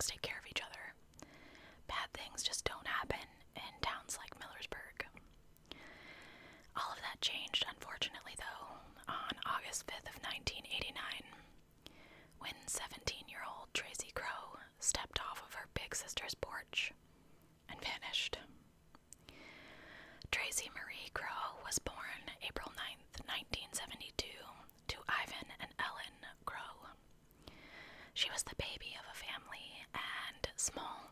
folks take care of each other. Bad things just don't happen in towns like Millersburg. All of that changed, unfortunately, though, on August 5th of 1989, when 17-year-old Tracy Kroh stepped off of her big sister's porch and vanished. Tracy Marie Kroh was born April 9th, 1972, to Ivan and Ellen Kroh. She was the baby of a family and small.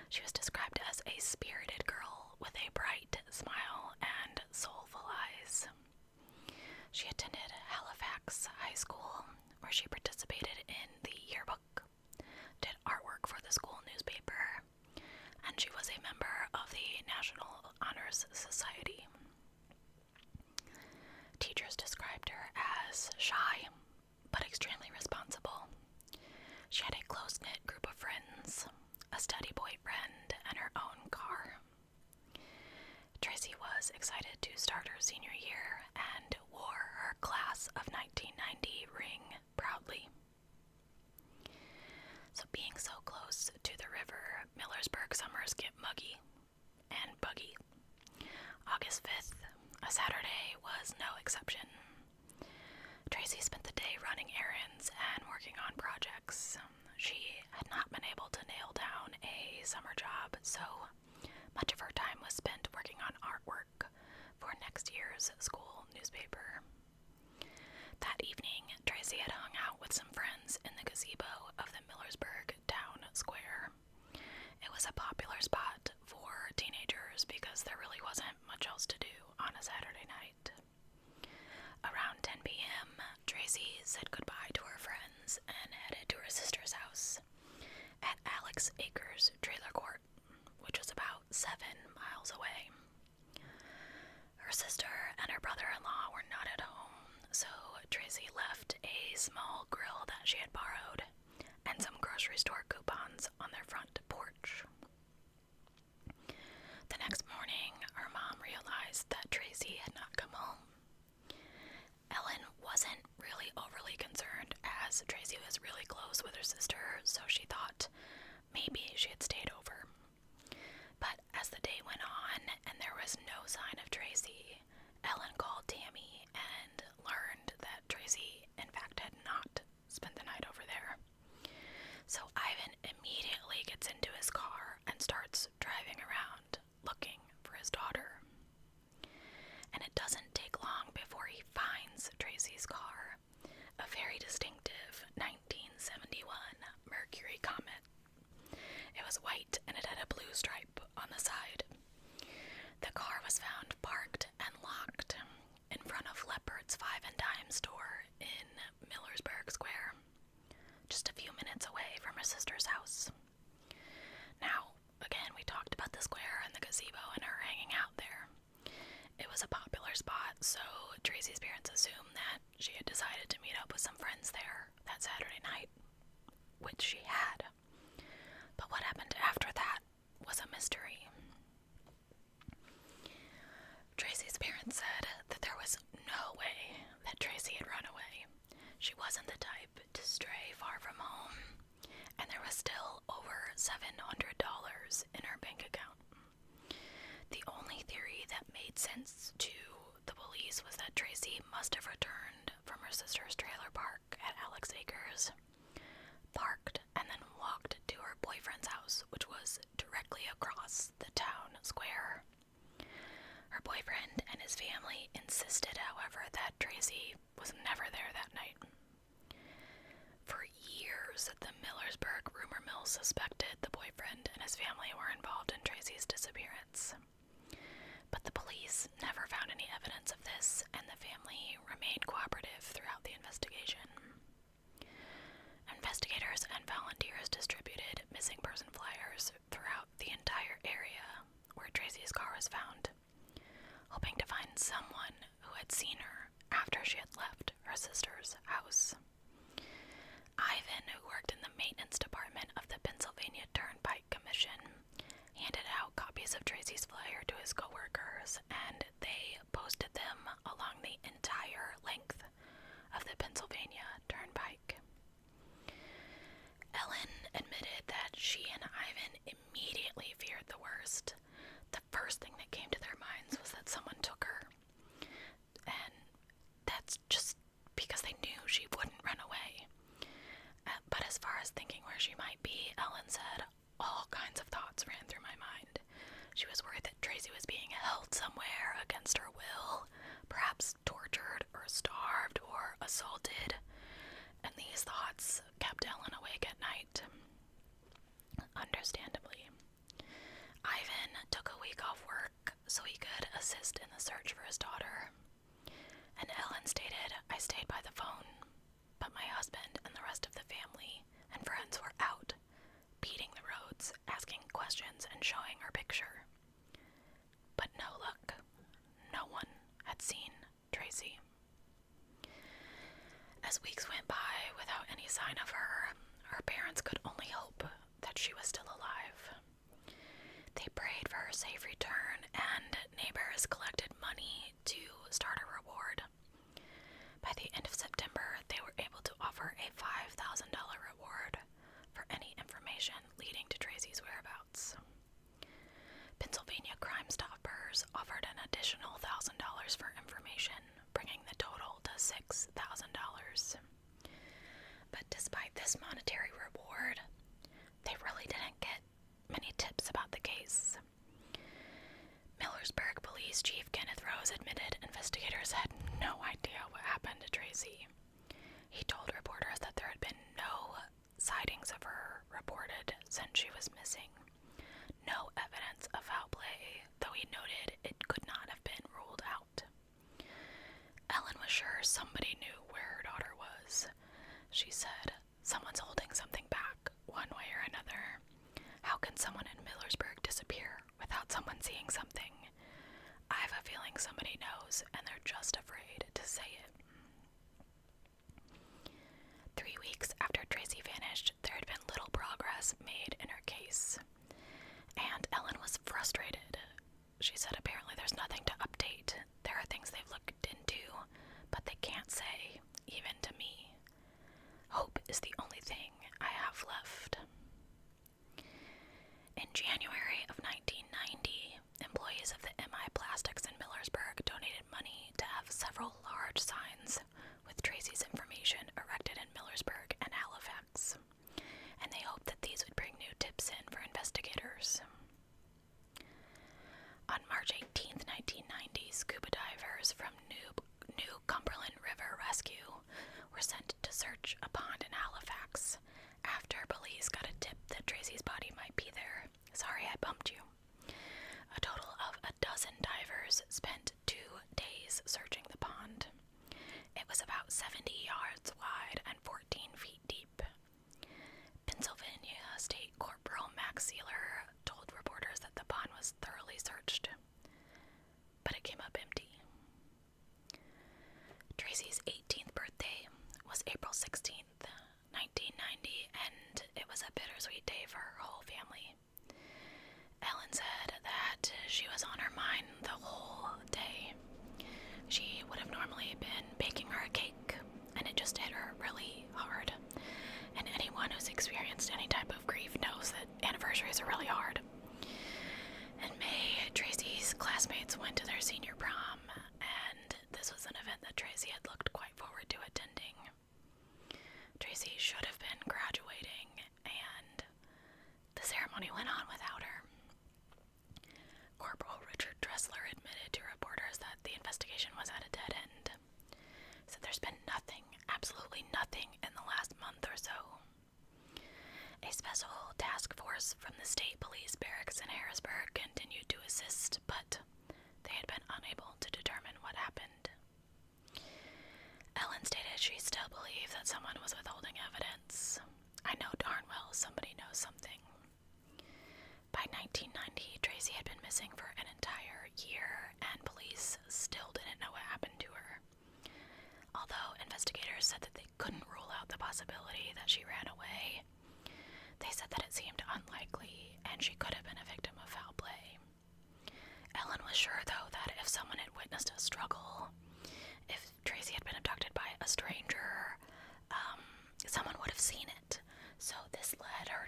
She was described as a spirited girl with a bright smile and soulful eyes. She attended Halifax High School, where she participated in the yearbook, did artwork for the school newspaper, and she was a member of the National Honors Society. Teachers described her as shy, but extremely responsible. She had a close-knit group of friends, a steady boyfriend, and her own car. Tracy was excited to start her senior year and wore her class of 1990 ring proudly. So being so close to the river, Millersburg summers get muggy and buggy. August 5th, a Saturday, was no exception. Tracy spent the day running errands and working on projects. She had not been able to nail down a summer job, so much of her time was spent working on artwork for next year's school newspaper. That evening, Tracy had hung out with some friends in the gazebo of the Millersburg Town Square. It was a popular spot for teenagers because there really wasn't much else to do on a Saturday night. Around 10 p.m., Tracy said goodbye to her friends and headed to her sister's house at Alex Acres Trailer Court, which was about 7 miles away. Her sister and her brother-in-law were not at home, so Tracy left a small grill that she had borrowed and some grocery store coupons on their front porch. The next morning, her mom realized that Tracy had not come home. Ellen wasn't really overly concerned, as Tracy was really close with her sister, so she thought maybe she had stayed over. But as the day went on and there was no sign of Tracy, Ellen called Tammy and learned that Tracy, in fact, had not spent the night over there. So Ivan immediately gets into his car and starts driving around looking for his daughter. And it doesn't take long before he finds Tracy's car, a very distinctive 1971 Mercury Comet. It was white and it had a blue stripe on the side. The car was found parked and locked in front of Leopard's Five and Dime store in Millersburg Square, just a few minutes away from her sister's house. Now, again, we talked about the square and the gazebo and her hanging out there. It was a popular spot, so Tracy's parents assumed that she had decided to meet up with some friends there that Saturday night, which she had. But what happened after that was a mystery. Tracy's parents said that there was no way that Tracy had run away. She wasn't the type to stray far from home, and there was still over $700 in her bank account. The only theory that made sense to the police was that Tracy must have returned from her sister's trailer park at Alex Acres, parked, and then walked to her boyfriend's house, which was directly across the town square. Her boyfriend and his family insisted, however, that Tracy was never there that night. For years, the Millersburg rumor mill suspected the boyfriend and his family were involved in Tracy's disappearance. But the police never found any evidence of this, and the family remained cooperative throughout the investigation. Investigators and volunteers distributed missing person flyers throughout the entire area where Tracy's car was found, hoping to find someone who had seen her after she had left her sister's house. Ivan, who worked in the maintenance department of the Pennsylvania Turnpike Commission, handed out copies of Tracy's flyer to his coworkers, and they posted them along the entire length of the Pennsylvania Turnpike. Ellen admitted where she might be, Ellen said, all kinds of thoughts ran through my mind. She was worried that Tracy was being held somewhere against her will, perhaps tortured or starved or assaulted, and these thoughts kept Ellen awake at night. Understandably. Ivan took a week off work so he could assist in the search for his daughter. And Ellen stated, I stayed by the phone, but my husband and the rest of the family and friends were out, beating the roads, asking questions, and showing her picture. But no luck. No one had seen Tracy. As weeks went by without any sign of her, her parents could only hope that she was still alive. They prayed for her safe return, and neighbors collected money to start a reward. By the end of September, they were able to offer a $5,000 reward for any information leading to Tracy's whereabouts. Pennsylvania Crime Stoppers offered an additional $1,000 for information, bringing the total to $6,000. But despite this monetary reward, they really didn't get many tips about the case. Millersburg Police Chief Kenneth Rose admitted investigators had no idea what happened to Tracy. He told reporters that there had been no sightings of her reported since she was missing. No evidence of foul play, though he noted it could not have been ruled out. Ellen was sure somebody knew where her daughter was. She said, someone's holding something back, one way or another. How can someone in Millersburg disappear without someone seeing something? I have a feeling somebody knows, and they're just afraid to say it. 3 weeks after Tracy vanished, there had been little progress made in her case, and Ellen was frustrated. She said apparently there's nothing to update. There are things they've looked into, but they can't say, even to me. Hope is the only thing I have left. In January of 1990, employees of the MI Plastics in Millersburg donated money to have several large signs with Tracy's information erected in Millersburg and Halifax, and they hoped that these would bring new tips in for investigators. On March 18, 1990, scuba divers from New Cumberland River Rescue were sent to search a pond in Halifax after police got a tip that Tracy's body might be there. Sorry I bumped you. A total of 12 divers spent 2 days searching the pond. It was about 70 yards wide and 14 feet deep. Pennsylvania State Corporal Max Sealer told reporters that the pond was thoroughly searched, but it came up empty. Tracy's 18th birthday was April 16th, 1990, and it was a bittersweet day for her whole family. Ellen said that she was on her mind the whole day. She would have normally been baking her a cake, and it just hit her really hard. And anyone who's experienced any type of grief knows that anniversaries are really hard. In May, Tracy's classmates went to their senior prom, and this was an event that Tracy had looked quite forward to attending. Tracy should have been graduating, and the ceremony went on without her. Corporal Richard Dressler admitted to reporters that the investigation was at a dead end. He said there's been nothing, absolutely nothing, in the last month or so. A special task force from the state police barracks in Harrisburg continued to assist, but they had been unable to determine what happened. Ellen stated she still believed that someone was withholding evidence. I know darn well somebody knows something. By 1990, Tracy had been missing for an entire year, and police still didn't know what happened to her. Although investigators said that they couldn't rule out the possibility that she ran away, they said that it seemed unlikely, and she could have been a victim of foul play. Ellen was sure, though, that if someone had witnessed a struggle, if Tracy had been abducted by a stranger, someone would have seen it. So this led her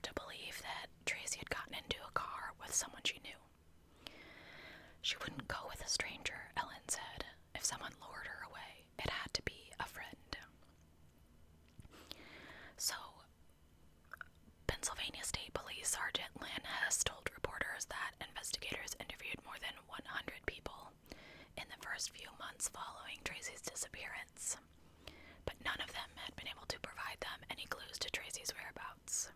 Pennsylvania State Police Sergeant Lynne has told reporters that investigators interviewed more than 100 people in the first few months following Tracy's disappearance, but none of them had been able to provide them any clues to Tracy's whereabouts.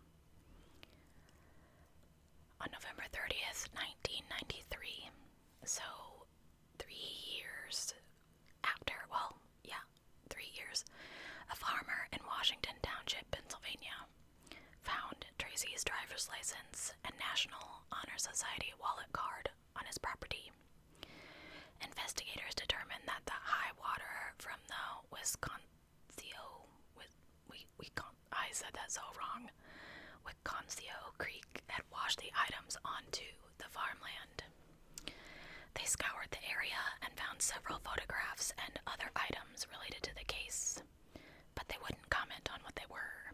On November 30th, 1993, so 3 years after, 3 years, a farmer in Washington Township, Pennsylvania, found Tracy's driver's license and National Honor Society wallet card on his property. Investigators determined that the high water from the I said that so wrong, Wisconsin Creek had washed the items onto the farmland. They scoured the area and found several photographs and other items related to the case, but they wouldn't comment on what they were.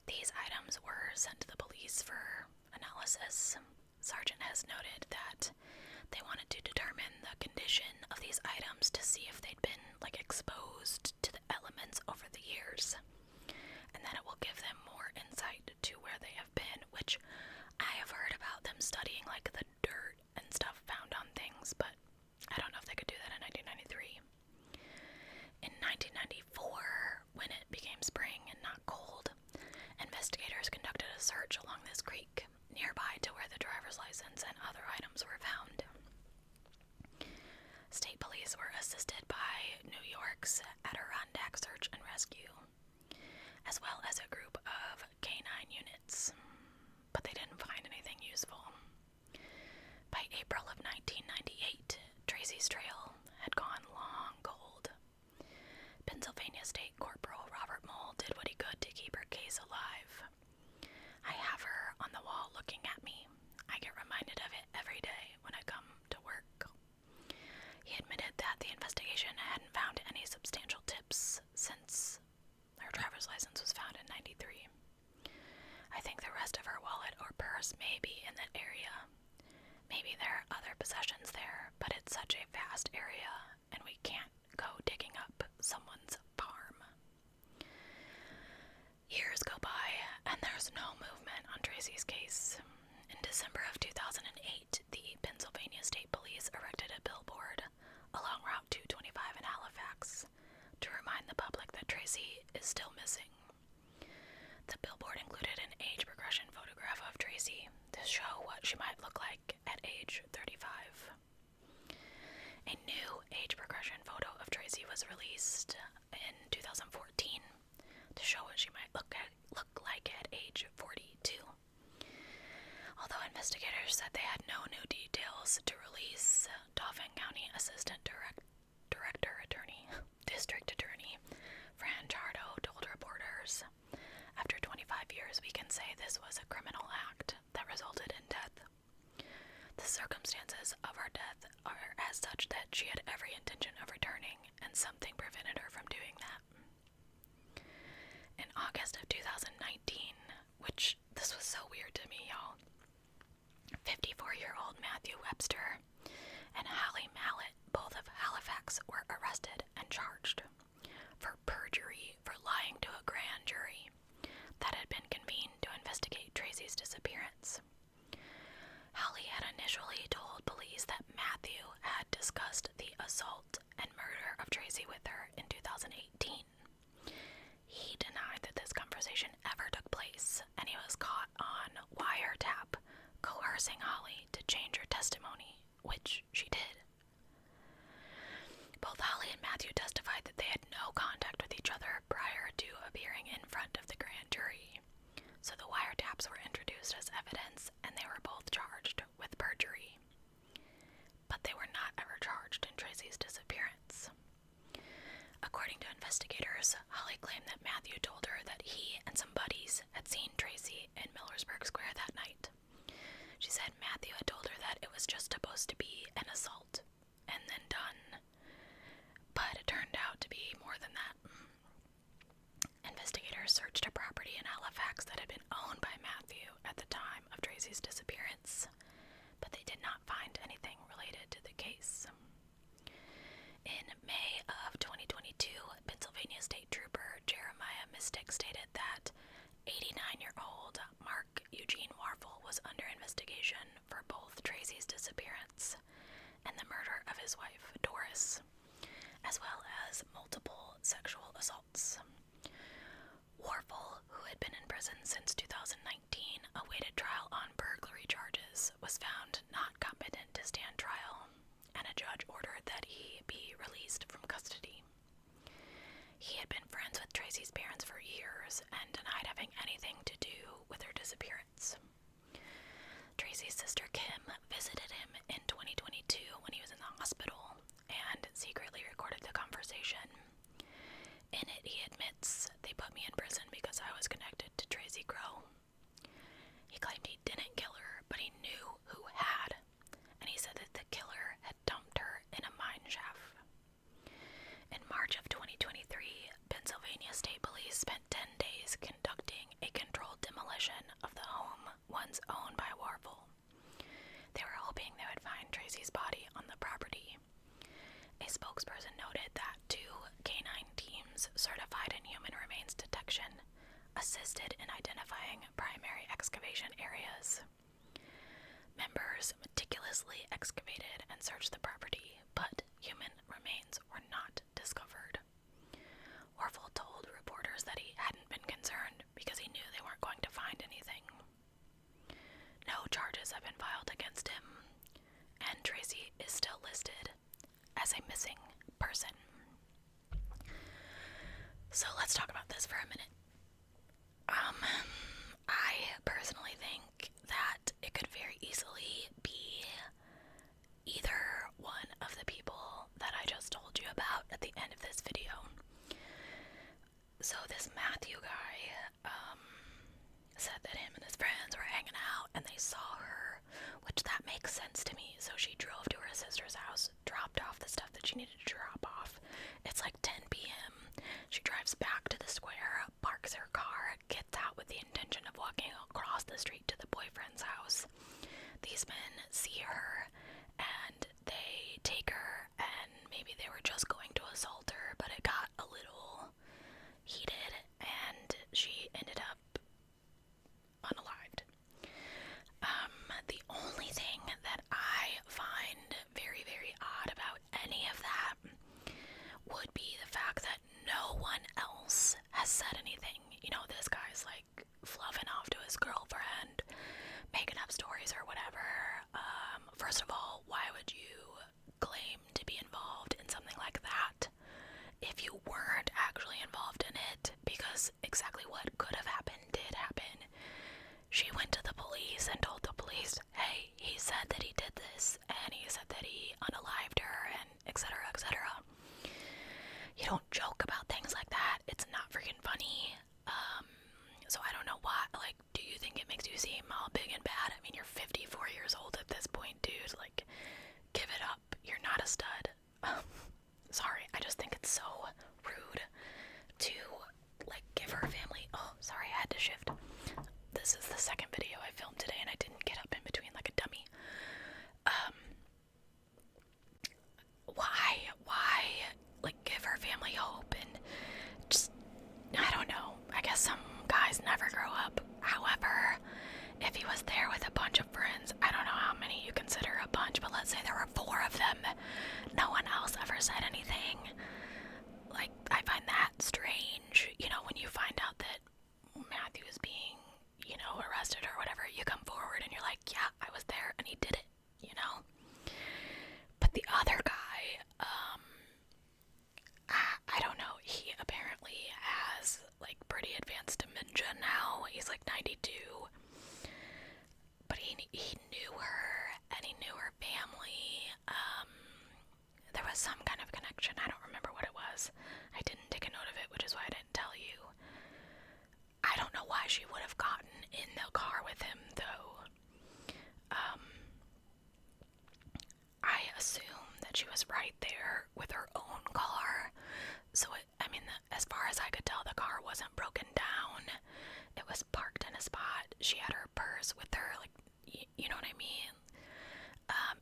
These items were sent to the police for analysis. Sergeant has noted that they wanted to determine the condition of these items to see if they'd been, exposed to the elements over the years, and then it will give them more insight to where they have been, which I have heard about them studying, the dirt and stuff found on things, but I don't know if they could do that in 1993. In 1994, when it became spring and not cold, investigators conducted a search along this creek nearby to where the driver's license and other items were found. State police were assisted by New York's Adirondack Search and Rescue, as well as a group of canine units, but they didn't find anything useful. By April of 1998, Tracy's trail had gone long cold. Pennsylvania State Corporal Robert Mole did what he could to keep her case alive. I have her on the wall looking at me. I get reminded of it every day when I come to work. He admitted that the investigation hadn't found any substantial tips since her driver's license was found in 93. I think the rest of her wallet or purse may be in that area. Maybe there are other possessions there, but it's such a vast area, and we can't go digging up someone's farm. Years go by, and there's no movement on Tracy's case. In December of 2008, the Pennsylvania State Police erected a billboard along Route 225 in Halifax to remind the public that Tracy is still missing. The billboard included an age progression photograph of Tracy to show what she might look like at age 35. A new age progression photo of Tracy was released in 2014 to show what she might look like at age 42. Although investigators said they had no new details to release, Dauphin County Assistant District Attorney Fran Chardo told reporters, "After 25 years, we can say this was a criminal act that resulted in death. The circumstances of her death are as such that she had every intention of returning, and something prevented her from doing that." In August of 2019, which this was so weird to me, y'all, 54-year-old Matthew Webster and Hallie Mallet, both of Halifax, were arrested and charged for perjury for lying to a grand jury that had been convened to investigate Tracy's disappearance. Hallie had initially told police that Matthew had discussed the assault and murder of Tracy with her in 2018. He denied that this conversation ever took place, and he was caught on wiretap coercing Hallie to change her testimony, which she did. Both Hallie and Matthew testified that they had no contact with each other prior to appearing in front of the grand jury, so the wiretaps were introduced as evidence, and they were both charged with perjury. But they were not ever charged in Tracy's disappearance. According to investigators, Hallie claimed that Matthew told her that he and some buddies had seen Tracy in Millersburg Square that night. She said Matthew had told her that it was just supposed to be an assault and then done, but it turned out to be more than that. Investigators searched a property in Halifax that had been owned by Matthew at the time of Tracy's disappearance, but they did not find anything related to the case. In May of 2022, Pennsylvania State Trooper Jeremiah Mistick stated that 89-year-old was under investigation for both Tracy's disappearance and the murder of his wife, Doris, as well as multiple sexual assaults. Warfel, who had been in prison since 2019, awaited trial on burglary charges, was found not competent to stand trial, and a judge ordered that he be released from custody. He had been friends with Tracy's parents for years and denied having anything to do with her disappearance. Tracy's sister Kim visited him in 2022 when he was in the hospital and secretly recorded the conversation. In it, he admits, "They put me in prison because I was connected to Tracy Kroh." He claimed he didn't kill her, but he knew who had, and he said that the killer had dumped her in a mine shaft. In March of 2023, Pennsylvania State Police spent 10 days conducting a controlled demolition of the home once owned by Warfel. They were hoping they would find Tracy's body on the property. A spokesperson noted that 2 canine teams certified in human remains detection assisted in identifying primary excavation areas. Members meticulously excavated and searched the property, but human remains were not discovered. Warfel told reporters that he hadn't been concerned because he knew they weren't going to find anything. No charges have been filed against him, and Tracy is still listed as a missing person. So let's talk about this for a minute. I personally think that it could very easily be either one of the people that I just told you about at the end of this video. So this Matthew guy said that him and his friends were hanging out and they saw her, which that makes sense to me. So she drove to her sister's house, dropped off the stuff that she needed to drop off. It's like 10 p.m. She drives back to the square, parks her car, gets out with the intention of walking across the street to the boyfriend's house. These men see her and they take her, and maybe they were just going to assault her, but it got a little heated and she ended up unalived. The only thing that I find very, very odd about any of that would be the fact that no one else has said anything. You know, this guy's like fluffing off to his girlfriend, making up stories or whatever. First of all, why would you claim to be involved in something like that if you weren't actually involved in it? Because exactly what could have happened did happen. She went to the police and told the police, hey, he said that he did this, and he said that he unalived her, and etc., etc. You don't joke about things like that. It's not freaking funny. So I don't know why. Like, do you think it makes you seem all big and bad? I mean, you're 54 years old at this point, dude. Like, give it up. You're not a stud. Sorry, I just think it's so rude to, like, give her family... Oh, sorry, I had to shift. This is the second video I filmed today, and I didn't get up in between like a dummy. Why, like, give her family hope and just, I don't know. I guess some guys never grow up. However, if he was there with a bunch of friends, I don't know how many you consider a bunch, but let's say there were 4 of them. No one else ever said anything. Like, I find that strange. You know, when you find out that Matthew is being, you know, arrested or whatever, you come forward and you're like, yeah, I was there and he did it, you know? But the other guy, I don't know, he apparently has, like, pretty advanced dementia now. He's like 92. But he knew her, and he knew her family. There was some kind of connection. I don't remember what it was. I didn't take a note of it, which is why I didn't tell you. I don't know why she would have gotten in the car with him, though. I assume that she was right there with her own car. So, as far as I could tell, the car wasn't broken down. It was parked in a spot. She had her purse with her, like, you know what I mean?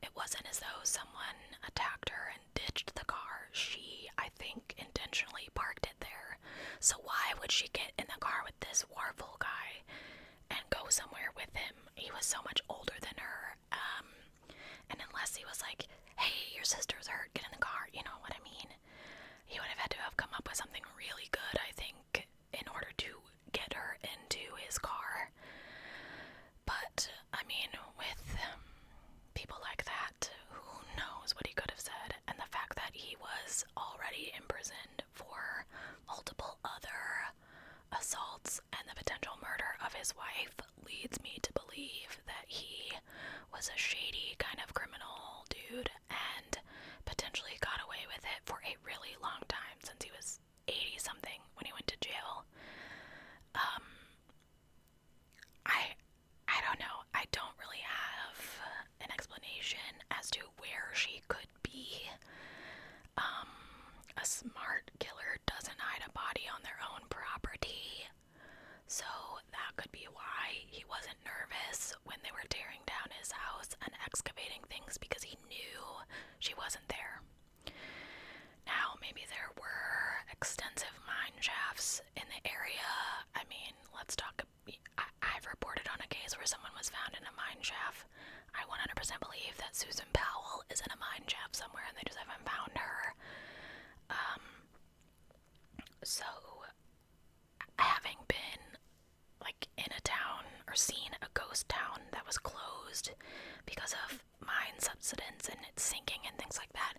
It wasn't as though someone attacked her and ditched the car. She, I think, intentionally parked it there. So why would she get in the car with this Warfel guy and go somewhere with him? He was so much older than her. And unless he was like, hey, your sister's hurt, get in the car, you know what I mean? He would have had to have come up with something really good, I think, in order to get her into his car. But, I mean, with people like that, who knows what he could have said? And the fact that he was already imprisoned for multiple other assaults and the potential murder of his wife leads me to believe that he was a shady kind of criminal dude and potentially got away with it for a really long time, since he was 80 something when he went to jail. I don't know. I don't really have an explanation as to where she could be. A smart killer doesn't hide a body on their own property. So that could be why he wasn't nervous when they were tearing down his house and excavating things, because he knew she wasn't there. Now, maybe there were extensive mine shafts in the area. I mean, let's talk. I've reported on a case where someone was found in a mine shaft. I 100% believe that Susan Powell is in a mine shaft somewhere and they just haven't found her. So, having been, like, in a town or seen a ghost town that was closed because of mine subsidence and it sinking and things like that,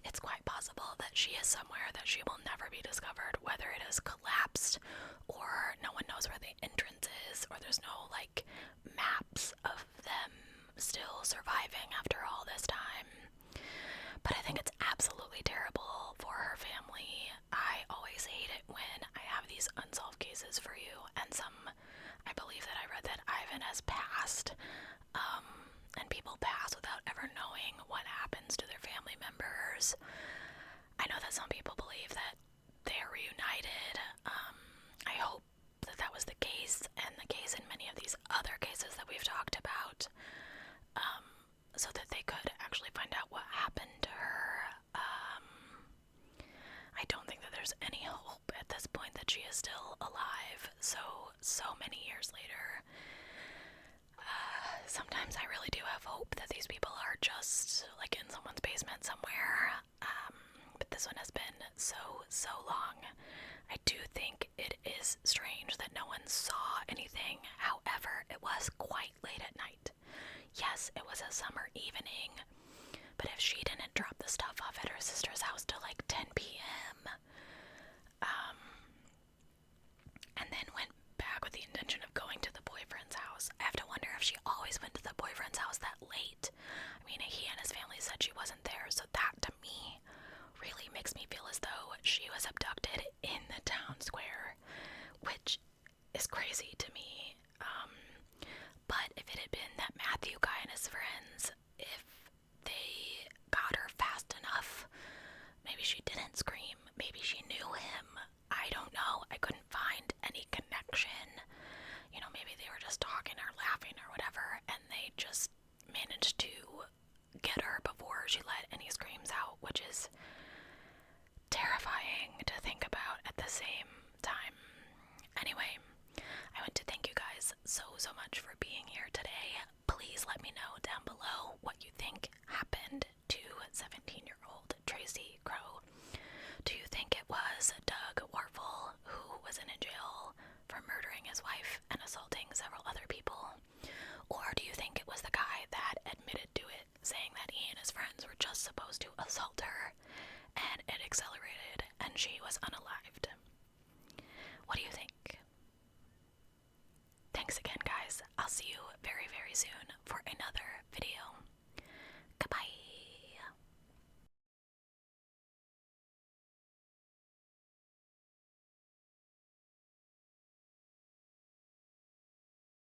it's quite possible that she is somewhere that she will never be discovered, whether it has collapsed or no one knows where the entrance is, or there's no, like, maps of them still surviving after all this time. But I think it's absolutely terrible for her family. I always hate it when I have these unsolved cases for you, and I believe that I read that Ivan has passed, and people pass without ever knowing what happens to their family members. I know that some people believe that they're reunited. I hope that that was the case, and the case in many of these other cases that we've talked about, so that they could actually find out what happened to her. I don't think that there's any hope at this point that she is still alive, so many years later. Sometimes I really do have hope that these people are just, like, in someone's basement somewhere, but this one has been so long. I do think it is strange that no one saw anything. However, it was quite late at night. Yes, it was a summer evening, but if she didn't drop the stuff off at her sister's house till like 10 p.m., and then went back with the intention of going to the boyfriend's house, I have to wonder if she always went to the boyfriend's house that late. I mean, he and his family said she wasn't there, so that to me really makes me feel as though she was abducted in the town square, which is crazy to me. But if it had been that Matthew guy and his friends, if they got her fast enough, maybe she didn't scream, maybe she knew him. I don't know. I couldn't find any connection. You know, maybe they were just talking or laughing or whatever, and they just managed to get her before she let any screams out, which is terrifying to think about at the same time. Anyway, I want to thank you guys so much for being here